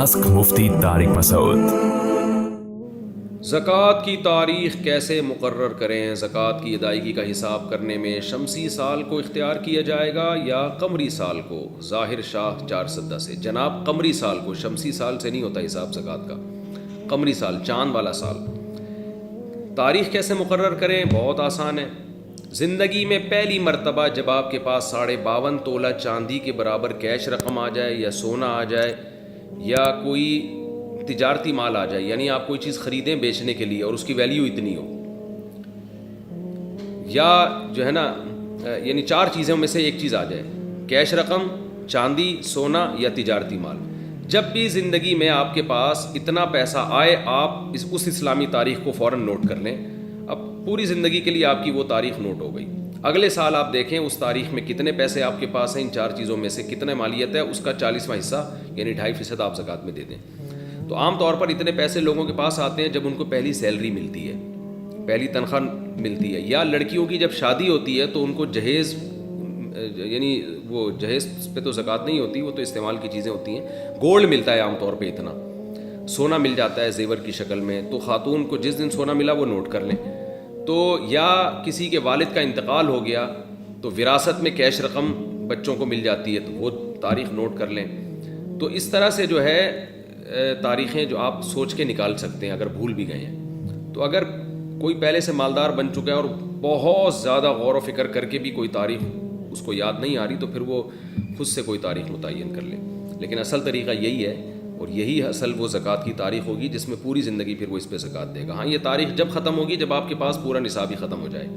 Ask مفتی طارق مسعود۔ زکوٰۃ کی تاریخ کیسے مقرر کریں؟ زکوٰۃ کی ادائیگی کا حساب کرنے میں شمسی سال کو اختیار کیا جائے گا یا قمری سال کو؟ ظاہر شاہ 410 سے۔ جناب قمری سال کو، شمسی سال سے نہیں ہوتا حساب زکوٰۃ کا، قمری سال، چاند والا سال۔ تاریخ کیسے مقرر کریں؟ بہت آسان ہے۔ زندگی میں پہلی مرتبہ جب آپ کے پاس 52.5 تولہ چاندی کے برابر کیش رقم آ جائے یا سونا آ جائے یا کوئی تجارتی مال آ جائے، یعنی آپ کوئی چیز خریدیں بیچنے کے لیے اور اس کی ویلیو اتنی ہو، یا جو ہے نا یعنی 4 چیزوں میں سے ایک چیز آ جائے، کیش رقم، چاندی، سونا یا تجارتی مال۔ جب بھی زندگی میں آپ کے پاس اتنا پیسہ آئے، آپ اس اسلامی تاریخ کو فوراً نوٹ کر لیں۔ اب پوری زندگی کے لیے آپ کی وہ تاریخ نوٹ ہو گئی۔ اگلے سال آپ دیکھیں اس تاریخ میں کتنے پیسے آپ کے پاس ہیں، ان 4 چیزوں میں سے کتنا مالیت ہے، اس کا 40واں حصہ یعنی 2.5% آپ زکوٰۃ میں دے دیں۔ تو عام طور پر اتنے پیسے لوگوں کے پاس آتے ہیں جب ان کو پہلی سیلری ملتی ہے، پہلی تنخواہ ملتی ہے، یا لڑکیوں کی جب شادی ہوتی ہے تو ان کو جہیز، یعنی وہ جہیز پہ تو زکوٰۃ نہیں ہوتی، وہ تو استعمال کی چیزیں ہوتی ہیں، گولڈ ملتا ہے عام طور پہ، اتنا سونا مل جاتا ہے زیور کی شکل میں، تو خاتون کو جس دن سونا ملا وہ نوٹ کر لیں۔ تو یا کسی کے والد کا انتقال ہو گیا تو وراثت میں کیش رقم بچوں کو مل جاتی ہے، تو وہ تاریخ نوٹ کر لیں۔ تو اس طرح سے جو ہے تاریخیں جو آپ سوچ کے نکال سکتے ہیں اگر بھول بھی گئے ہیں۔ تو اگر کوئی پہلے سے مالدار بن چکا ہے اور بہت زیادہ غور و فکر کر کے بھی کوئی تاریخ اس کو یاد نہیں آ رہی، تو پھر وہ خود سے کوئی تاریخ متعین کر لے۔ لیکن اصل طریقہ یہی ہے، اور یہی اصل وہ زکوٰۃ کی تاریخ ہوگی جس میں پوری زندگی پھر وہ اس پہ زکوٰۃ دے گا۔ ہاں، یہ تاریخ جب ختم ہوگی جب آپ کے پاس پورا نصاب ہی ختم ہو جائے۔